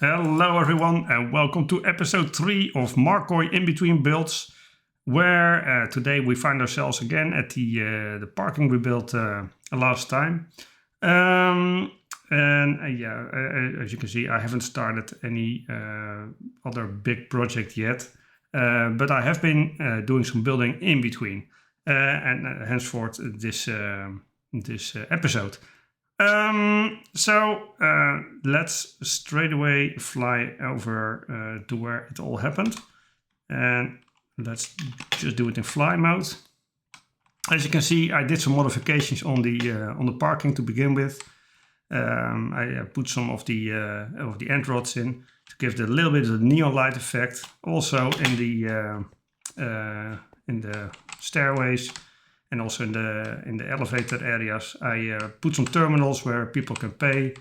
Hello everyone and welcome to episode 3 of Markoy in between builds, where today we find ourselves again at the parking we built last time. As you can see, I haven't started any other big project yet, but I have been doing some building in between, and henceforth this episode. Let's straight away fly over to where it all happened, and let's just do it in fly mode. As you can see, I did some modifications on the parking to begin with. I put some of the end rods in to give it a little bit of the neon light effect. Also in the stairways. And also in the elevator areas, I put some terminals where people can pay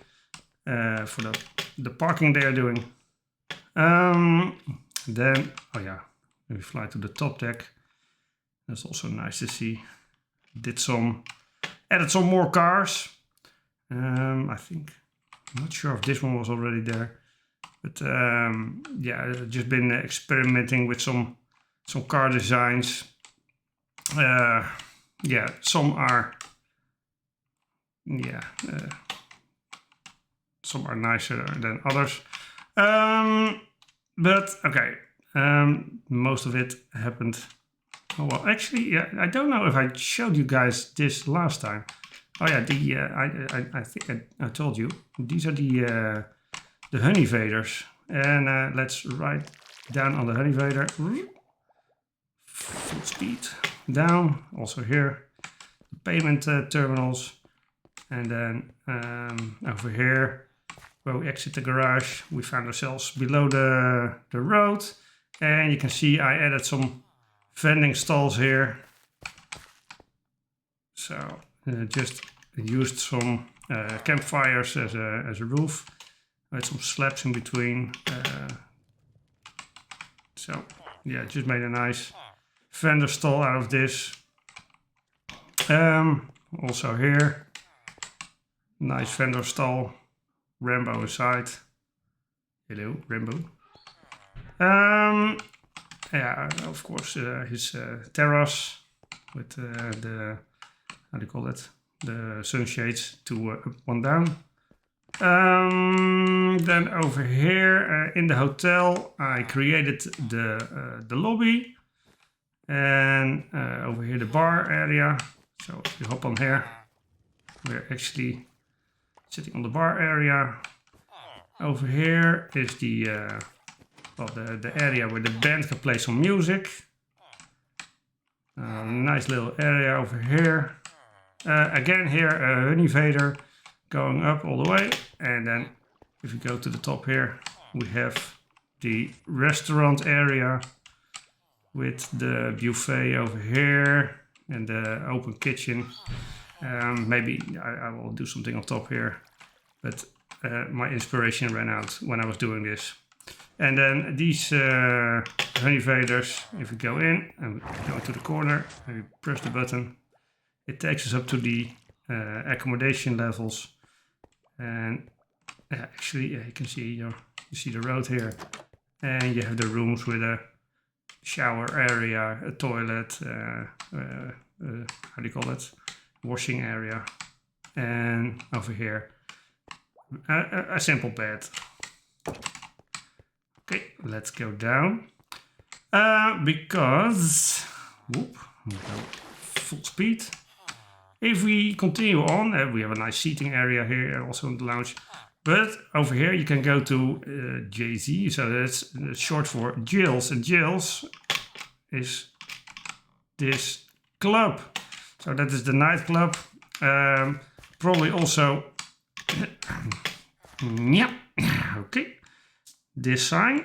for the parking they are doing. Then, we fly to the top deck. That's also nice to see. Added some more cars. I'm not sure if this one was already there, but I've just been experimenting with some car designs. Some are nicer than others. Most of it happened. Oh well, actually, I don't know if I showed you guys this last time. Oh yeah, I think I told you these are the honey vaders, and let's write down on the honey vader. Full speed down. Also here, the payment terminals, and then over here where we exit the garage, we found ourselves below the road, and you can see I added some vending stalls here. So just used some campfires as a roof. I had some slabs in between. Just made a nice vendor stall out of this. Also here, nice vendor stall. Rambo aside. Hello, Rambo. Of course, his terrace with the, how do you call it? The sunshades to up, one down. Then over here in the hotel, I created the lobby. And over here the bar area. So if you hop on here, we're actually sitting on the bar area. Over here is the area where the band can play some music. Nice little area over here. Again here a honey vader going up all the way. And then if you go to the top here, we have the restaurant area with the buffet over here and the open kitchen. Maybe I will do something on top here, but my inspiration ran out when I was doing this. And then these honey vaders, if we go in and go to the corner and we press the button, it takes us up to the accommodation levels. And you can see you see the road here, and you have the rooms with a shower area, a toilet, how do you call it? Washing area, and over here a simple bed. Okay, let's go down because full speed. If we continue on, we have a nice seating area here, also in the lounge. But over here you can go to JZ, so that's short for Jill's, and Jill's is this club. So that is the nightclub. Probably also, okay. This sign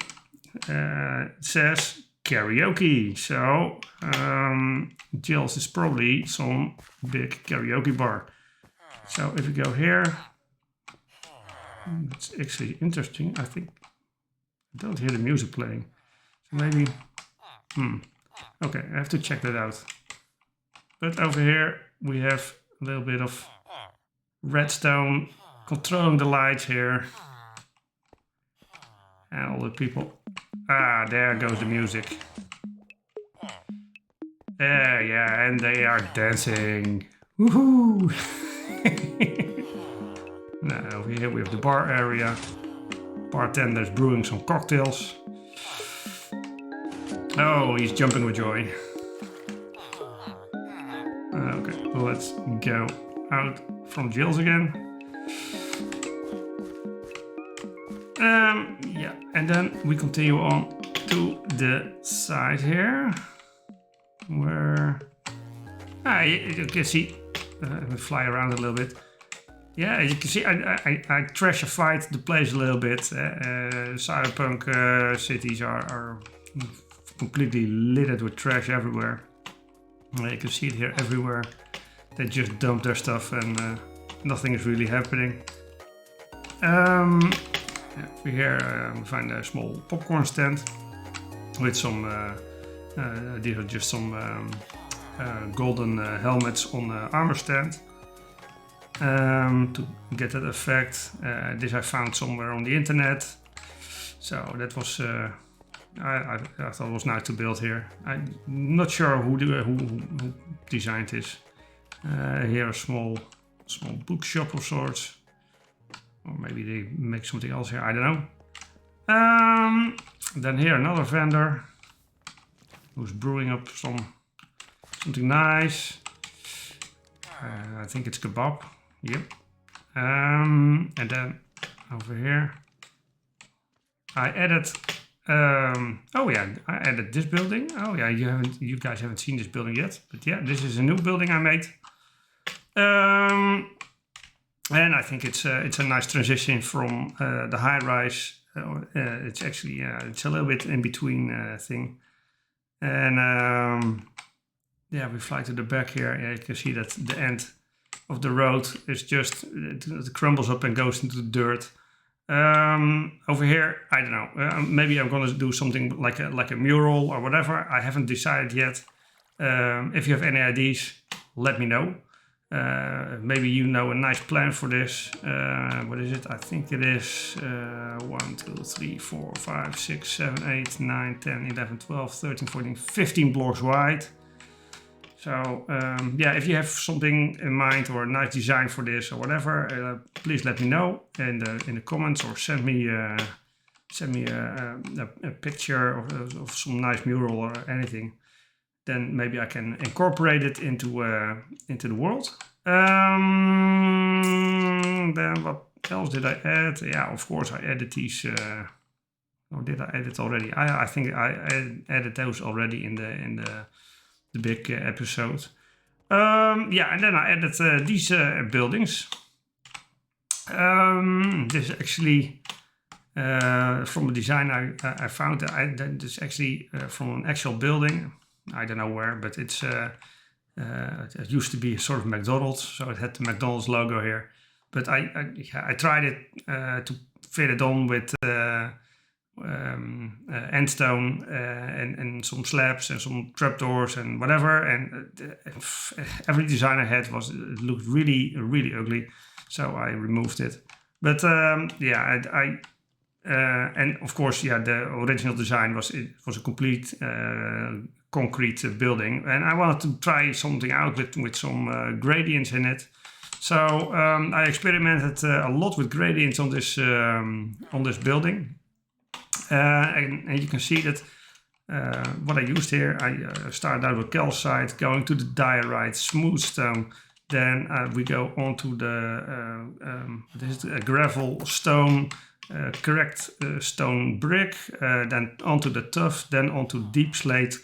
says karaoke. So Jill's is probably some big karaoke bar. So if we go here, it's actually interesting. I think I don't hear the music playing. So maybe, okay, I have to check that out. But over here we have a little bit of redstone controlling the lights here. And all the people. Ah, there goes the music. Yeah, and they are dancing. Woohoo! Now over here we have the bar area. Bartender's brewing some cocktails. Oh, he's jumping with joy. Okay, let's go out from Jill's again. Yeah, and then we continue on to the side here, where you can see. Let me fly around a little bit. Yeah, as you can see, I trashified the place a little bit. Cyberpunk cities are completely littered with trash everywhere. You can see it here everywhere. They just dump their stuff and nothing is really happening. Over here we find a small popcorn stand with some, these are just some golden helmets on the armor stand. To get that effect. This I found somewhere on the internet. So that was, I thought it was nice to build here. I'm not sure who designed this. Here a small bookshop of sorts. Or maybe they make something else here, I don't know. Then here another vendor who's brewing up something nice. I think it's kebab. Yep. And then over here I added oh yeah, I added this building. Oh yeah, you guys haven't seen this building yet, but yeah, this is a new building I made. And I think it's a nice transition from the high rise. It's actually it's a little bit in between thing. And yeah, we fly to the back here. Yeah, you can see that the end of the road is just it crumbles up and goes into the dirt. Over here, I don't know. Maybe I'm gonna do something like a mural or whatever. I haven't decided yet. If you have any ideas, let me know. Maybe you know a nice plan for this. What is it? I think it is 1, 2, 3, 4, 5, 6, 7, 8, 9, 10, 11, 12, 13, 14, 15 blocks wide. So yeah, if you have something in mind or a nice design for this or whatever, please let me know in the comments or send me a picture of some nice mural or anything. Then maybe I can incorporate it into the world. Then what else did I add? Yeah, of course I added these. Or did I add it already? I think I added those already in the big episode. Yeah, and then I added these buildings. This is actually from a design I found. That is actually from an actual building. I don't know where, but it used to be sort of McDonald's, so it had the McDonald's logo here. But I tried it to fit it on with endstone and some slabs and some trapdoors and whatever. And every design I had it looked really, really ugly, so I removed it. But yeah, and of course, yeah, the original design was a complete concrete building, and I wanted to try something out with some gradients in it. So I experimented a lot with gradients on this building, and you can see that what I used here. I started out with calcite, going to the diorite, smooth stone. Then we go on to this is a gravel stone. Correct stone brick, then onto the tuff, then onto deep slate,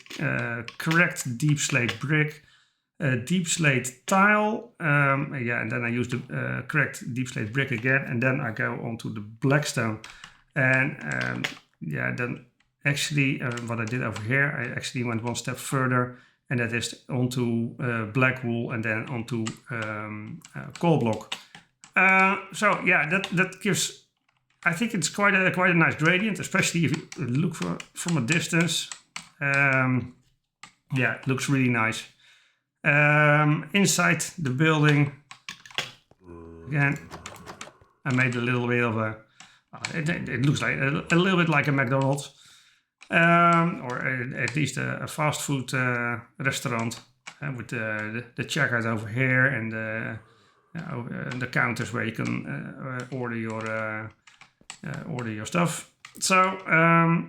correct deep slate brick, deep slate tile, yeah, and then I use the correct deep slate brick again, and then I go onto the black stone, and yeah, then actually what I did over here, I actually went one step further, and that is onto black wool and then onto coal block. So yeah, that gives. I think it's quite a nice gradient, especially if you look from a distance. Yeah, it looks really nice. Inside the building, again, I made a little bit of It looks like a little bit like a McDonald's, or at least a fast food restaurant, with the checkout over here and the counters where you can order your stuff. So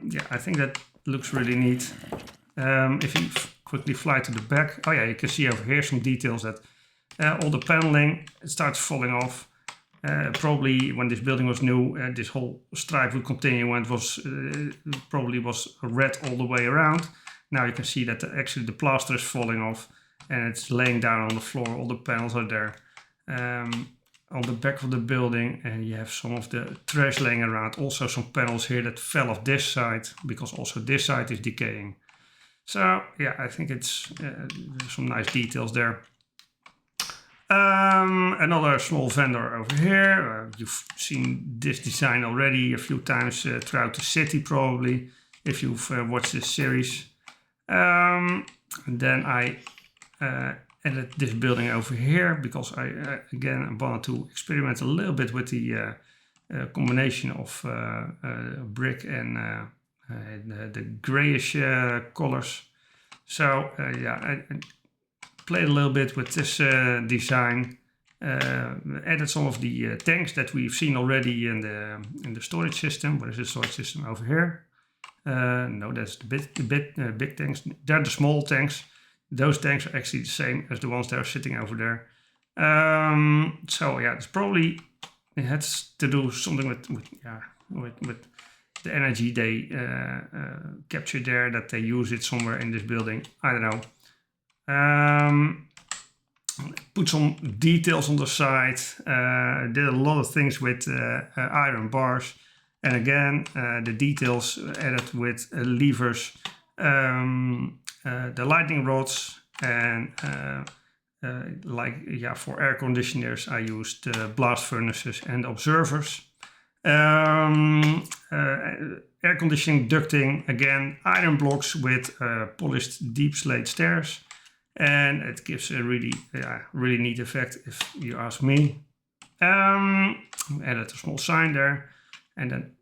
yeah, I think that looks really neat. If you quickly fly to the back, oh yeah, you can see over here some details that all the paneling starts falling off. Probably when this building was new, this whole stripe would continue, and it was probably was red all the way around. Now you can see that actually the plaster is falling off and it's laying down on the floor. All the panels are there on the back of the building, and you have some of the trash laying around. Also some panels here that fell off this side because also this side is decaying. So yeah, I think it's some nice details there. Another small vendor over here. You've seen this design already a few times throughout the city, probably, if you've watched this series. And then I added this building over here because I again wanted to experiment a little bit with the combination of brick and the grayish colors. So yeah, I played a little bit with this design, added some of the tanks that we've seen already in the storage system. Where is the storage system over here? No, that's the big tanks. They're the small tanks. Those tanks are actually the same as the ones that are sitting over there. So yeah, it's probably it has to do something with the energy they capture there, that they use it somewhere in this building. I don't know. Put some details on the side. Did a lot of things with iron bars, and again the details added with levers, the lightning rods, and for air conditioners I used blast furnaces and observers. Air conditioning ducting, again iron blocks with polished deep slate stairs. And it gives a really neat effect, if you ask me. Added a small sign there, and then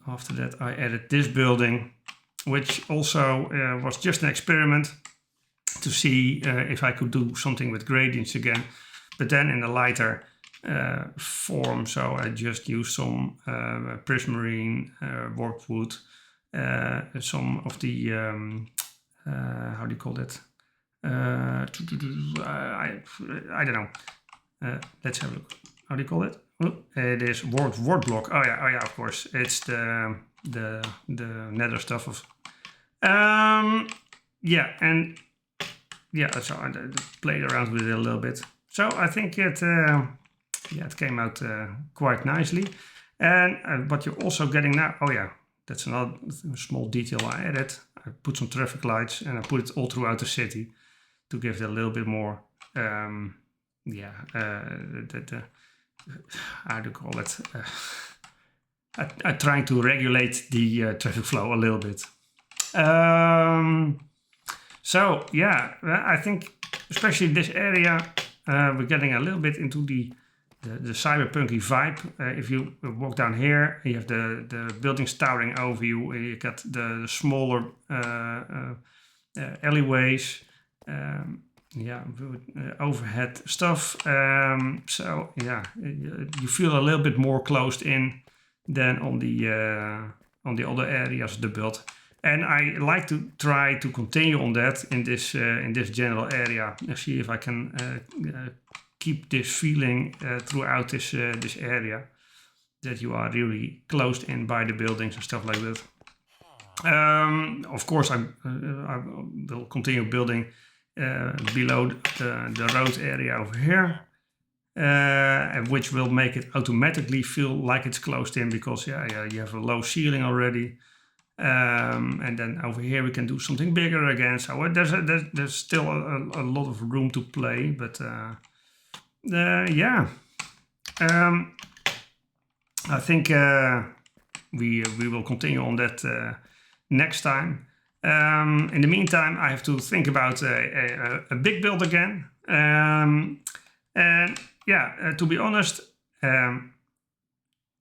after that I added this building, which also was just an experiment to see if I could do something with gradients again, but then in a lighter form. So I just used some prismarine, warped wood, some of the how do you call that? I don't know. Let's have a look. How do you call it? It is word block. Oh yeah, of course. It's the nether stuff of. Yeah, and yeah, so I played around with it a little bit. So I think it came out quite nicely. And what you're also getting now. Oh yeah, that's another small detail I added. I put some traffic lights and I put it all throughout the city, to give it a little bit more, how do you call it? I'm trying to regulate the traffic flow a little bit. So yeah, I think especially this area, we're getting a little bit into the cyberpunky vibe. If you walk down here, you have the buildings towering over you. You got the smaller alleyways. Overhead stuff. So yeah, you feel a little bit more closed in than on the other areas of the build. And I like to try to continue on that in this general area and see if I can keep this feeling throughout this area, that you are really closed in by the buildings and stuff like that. Of course, I will continue building below the road area over here, which will make it automatically feel like it's closed in, because you have a low ceiling already. And then over here we can do something bigger again. So there's still a lot of room to play, but I think we will continue on that next time. In the meantime, I have to think about a big build again. And yeah, to be honest,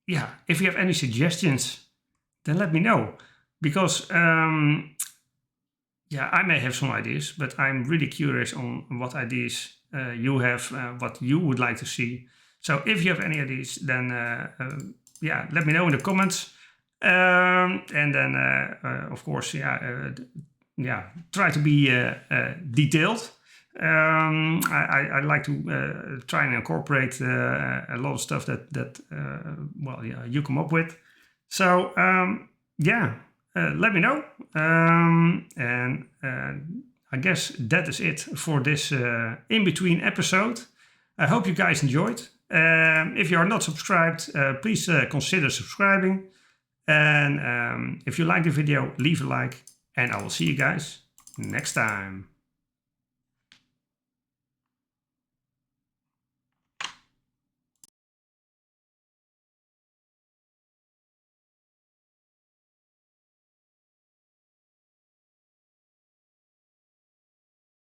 yeah, if you have any suggestions, then let me know. Because yeah, I may have some ideas, but I'm really curious on what ideas you have, what you would like to see. So if you have any ideas, then yeah, let me know in the comments. And then, of course, yeah, try to be detailed. I like to try and incorporate a lot of stuff that well, yeah, you come up with. So yeah, let me know. And I guess that is it for this in-between episode. I hope you guys enjoyed. If you are not subscribed, please consider subscribing. And if you like the video, leave a like. And I will see you guys next time.